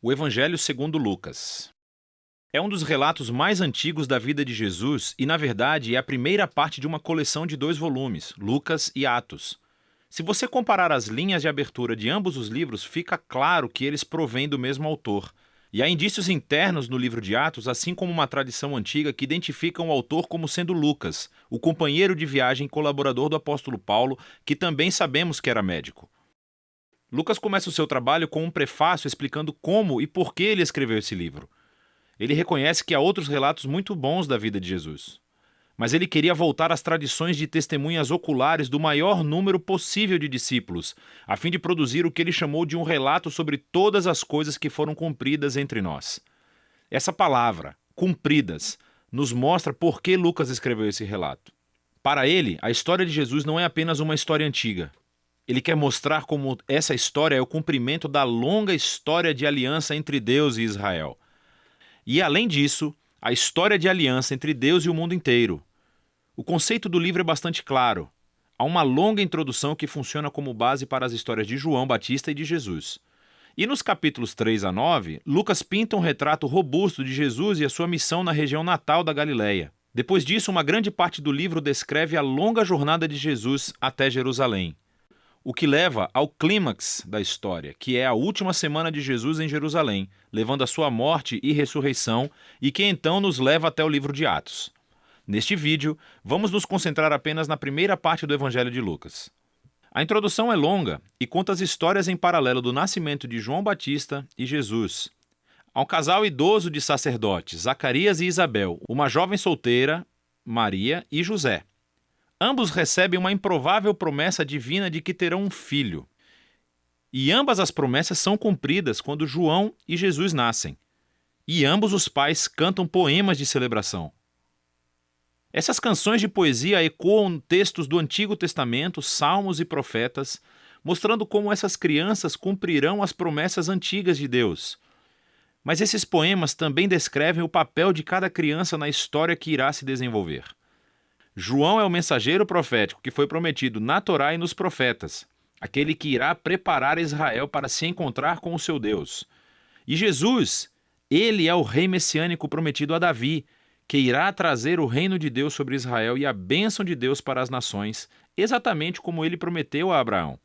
O Evangelho segundo Lucas. É um dos relatos mais antigos da vida de Jesus e, na verdade, é a primeira parte de uma coleção de 2 volumes, Lucas e Atos. Se você comparar as linhas de abertura de ambos os livros, fica claro que eles provêm do mesmo autor. E há indícios internos no livro de Atos, assim como uma tradição antiga que identificam o autor como sendo Lucas, o companheiro de viagem e colaborador do apóstolo Paulo, que também sabemos que era médico. Lucas começa o seu trabalho com um prefácio explicando como e por que ele escreveu esse livro. Ele reconhece que há outros relatos muito bons da vida de Jesus. Mas ele queria voltar às tradições de testemunhas oculares do maior número possível de discípulos, a fim de produzir o que ele chamou de um relato sobre todas as coisas que foram cumpridas entre nós. Essa palavra, cumpridas, nos mostra por que Lucas escreveu esse relato. Para ele, a história de Jesus não é apenas uma história antiga. Ele quer mostrar como essa história é o cumprimento da longa história de aliança entre Deus e Israel. E, além disso, a história de aliança entre Deus e o mundo inteiro. O conceito do livro é bastante claro. Há uma longa introdução que funciona como base para as histórias de João Batista e de Jesus. E nos capítulos 3 a 9, Lucas pinta um retrato robusto de Jesus e a sua missão na região natal da Galileia. Depois disso, uma grande parte do livro descreve a longa jornada de Jesus até Jerusalém. O que leva ao clímax da história, que é a última semana de Jesus em Jerusalém, levando a sua morte e ressurreição, e que então nos leva até o livro de Atos. Neste vídeo, vamos nos concentrar apenas na primeira parte do Evangelho de Lucas. A introdução é longa e conta as histórias em paralelo do nascimento de João Batista e Jesus. Há um casal idoso de sacerdotes, Zacarias e Isabel, uma jovem solteira, Maria e José. Ambos recebem uma improvável promessa divina de que terão um filho. E ambas as promessas são cumpridas quando João e Jesus nascem. E ambos os pais cantam poemas de celebração. Essas canções de poesia ecoam textos do Antigo Testamento, salmos e profetas, mostrando como essas crianças cumprirão as promessas antigas de Deus. Mas esses poemas também descrevem o papel de cada criança na história que irá se desenvolver. João é o mensageiro profético que foi prometido na Torá e nos profetas, aquele que irá preparar Israel para se encontrar com o seu Deus. E Jesus, ele é o rei messiânico prometido a Davi, que irá trazer o reino de Deus sobre Israel e a bênção de Deus para as nações, exatamente como ele prometeu a Abraão.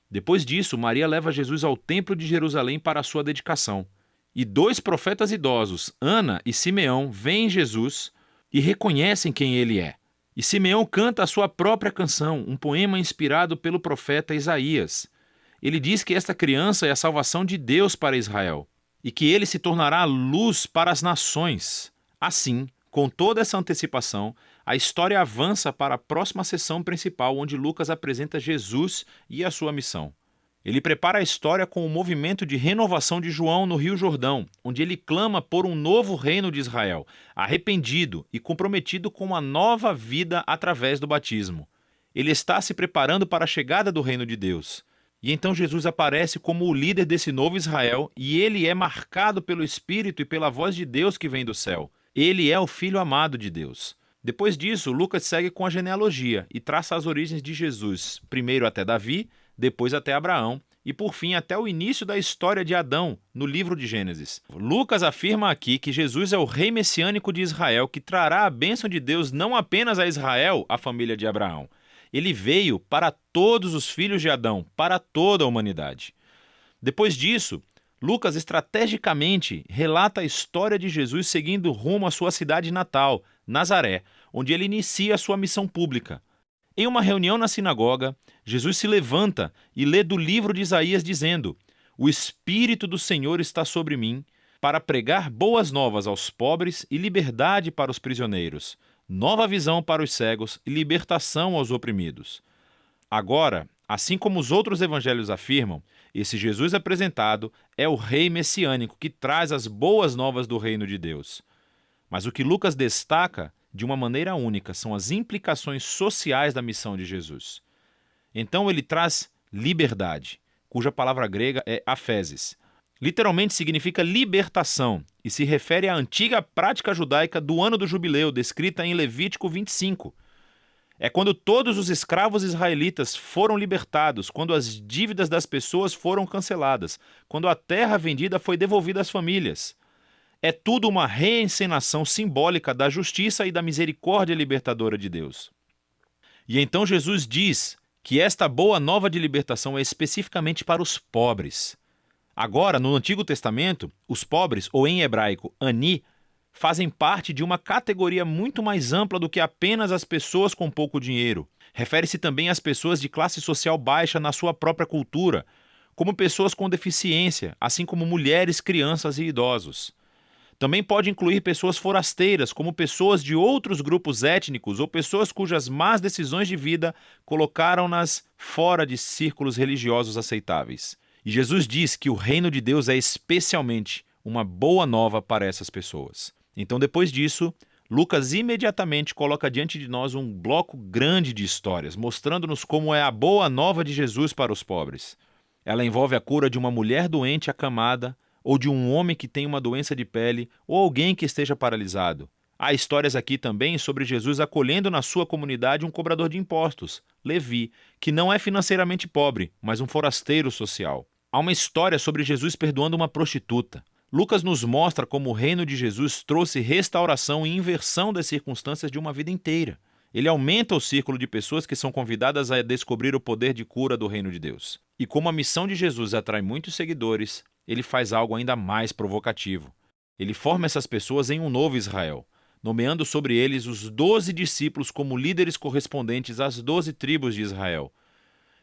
Depois disso, Maria leva Jesus ao templo de Jerusalém para a sua dedicação. E 2 profetas idosos, Ana e Simeão, veem Jesus e reconhecem quem ele é. E Simeão canta a sua própria canção, um poema inspirado pelo profeta Isaías. Ele diz que esta criança é a salvação de Deus para Israel e que ele se tornará luz para as nações. Assim, com toda essa antecipação, a história avança para a próxima sessão principal, onde Lucas apresenta Jesus e a sua missão. Ele prepara a história com o movimento de renovação de João no Rio Jordão, onde ele clama por um novo reino de Israel, arrependido e comprometido com uma nova vida através do batismo. Ele está se preparando para a chegada do reino de Deus. E então Jesus aparece como o líder desse novo Israel e ele é marcado pelo Espírito e pela voz de Deus que vem do céu. Ele é o Filho amado de Deus. Depois disso, Lucas segue com a genealogia e traça as origens de Jesus, primeiro até Davi, depois até Abraão e, por fim, até o início da história de Adão, no livro de Gênesis. Lucas afirma aqui que Jesus é o rei messiânico de Israel que trará a bênção de Deus não apenas a Israel, a família de Abraão. Ele veio para todos os filhos de Adão, para toda a humanidade. Depois disso, Lucas estrategicamente relata a história de Jesus seguindo rumo à sua cidade natal, Nazaré, onde ele inicia a sua missão pública. Em uma reunião na sinagoga, Jesus se levanta e lê do livro de Isaías dizendo: "O Espírito do Senhor está sobre mim, para pregar boas novas aos pobres e liberdade para os prisioneiros, nova visão para os cegos e libertação aos oprimidos." Agora, assim como os outros evangelhos afirmam, esse Jesus apresentado é o rei messiânico que traz as boas novas do reino de Deus. Mas o que Lucas destaca de uma maneira única são as implicações sociais da missão de Jesus. Então ele traz liberdade, cuja palavra grega é aphesis. Literalmente significa libertação e se refere à antiga prática judaica do ano do jubileu, descrita em Levítico 25. É quando todos os escravos israelitas foram libertados, quando as dívidas das pessoas foram canceladas, quando a terra vendida foi devolvida às famílias. É tudo uma reencenação simbólica da justiça e da misericórdia libertadora de Deus. E então Jesus diz que esta boa nova de libertação é especificamente para os pobres. Agora, no Antigo Testamento, os pobres, ou em hebraico, ani, fazem parte de uma categoria muito mais ampla do que apenas as pessoas com pouco dinheiro. Refere-se também às pessoas de classe social baixa na sua própria cultura, como pessoas com deficiência, assim como mulheres, crianças e idosos. Também pode incluir pessoas forasteiras, como pessoas de outros grupos étnicos ou pessoas cujas más decisões de vida colocaram-nas fora de círculos religiosos aceitáveis. E Jesus diz que o reino de Deus é especialmente uma boa nova para essas pessoas. Então, depois disso, Lucas imediatamente coloca diante de nós um bloco grande de histórias, mostrando-nos como é a boa nova de Jesus para os pobres. Ela envolve a cura de uma mulher doente acamada, ou de um homem que tem uma doença de pele, ou alguém que esteja paralisado. Há histórias aqui também sobre Jesus acolhendo na sua comunidade um cobrador de impostos, Levi, que não é financeiramente pobre, mas um forasteiro social. Há uma história sobre Jesus perdoando uma prostituta. Lucas nos mostra como o reino de Jesus trouxe restauração e inversão das circunstâncias de uma vida inteira. Ele aumenta o círculo de pessoas que são convidadas a descobrir o poder de cura do reino de Deus. E como a missão de Jesus atrai muitos seguidores, ele faz algo ainda mais provocativo. Ele forma essas pessoas em um novo Israel, nomeando sobre eles os 12 discípulos como líderes correspondentes às 12 tribos de Israel.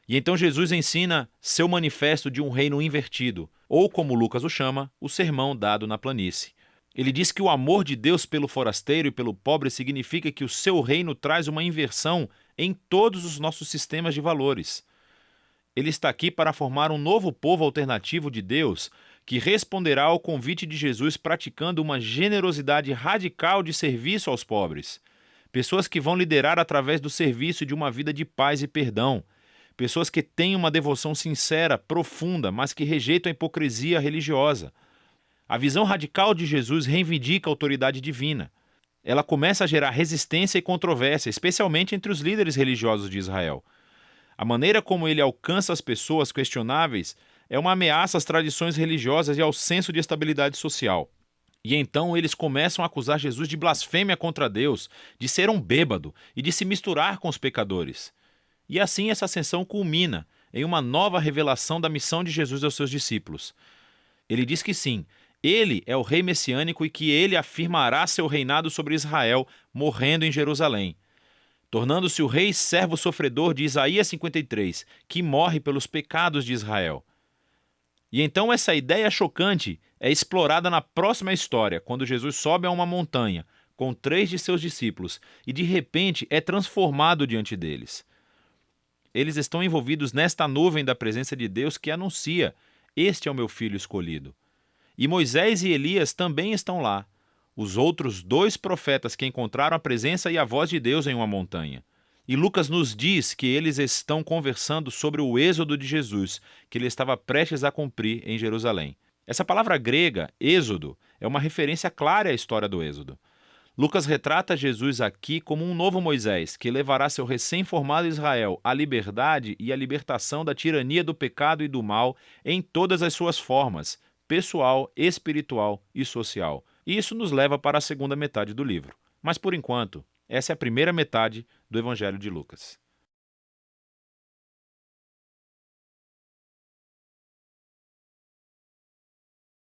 E então Jesus ensina seu manifesto de um reino invertido, ou como Lucas o chama, o sermão dado na planície. Ele diz que o amor de Deus pelo forasteiro e pelo pobre significa que o seu reino traz uma inversão em todos os nossos sistemas de valores. Ele está aqui para formar um novo povo alternativo de Deus que responderá ao convite de Jesus praticando uma generosidade radical de serviço aos pobres. Pessoas que vão liderar através do serviço de uma vida de paz e perdão. Pessoas que têm uma devoção sincera, profunda, mas que rejeitam a hipocrisia religiosa. A visão radical de Jesus reivindica a autoridade divina. Ela começa a gerar resistência e controvérsia, especialmente entre os líderes religiosos de Israel. A maneira como ele alcança as pessoas questionáveis é uma ameaça às tradições religiosas e ao senso de estabilidade social. E então eles começam a acusar Jesus de blasfêmia contra Deus, de ser um bêbado e de se misturar com os pecadores. E assim essa ascensão culmina em uma nova revelação da missão de Jesus aos seus discípulos. Ele diz que sim, ele é o rei messiânico e que ele afirmará seu reinado sobre Israel, morrendo em Jerusalém, tornando-se o rei servo sofredor de Isaías 53, que morre pelos pecados de Israel. E então essa ideia chocante é explorada na próxima história, quando Jesus sobe a uma montanha com 3 de seus discípulos e de repente é transformado diante deles. Eles estão envolvidos nesta nuvem da presença de Deus que anuncia: "Este é o meu filho escolhido". E Moisés e Elias também estão lá, os outros 2 profetas que encontraram a presença e a voz de Deus em uma montanha. E Lucas nos diz que eles estão conversando sobre o êxodo de Jesus, que ele estava prestes a cumprir em Jerusalém. Essa palavra grega, êxodo, é uma referência clara à história do êxodo. Lucas retrata Jesus aqui como um novo Moisés, que levará seu recém-formado Israel à liberdade e à libertação da tirania do pecado e do mal em todas as suas formas, pessoal, espiritual e social. E isso nos leva para a segunda metade do livro. Mas, por enquanto, essa é a primeira metade do Evangelho de Lucas.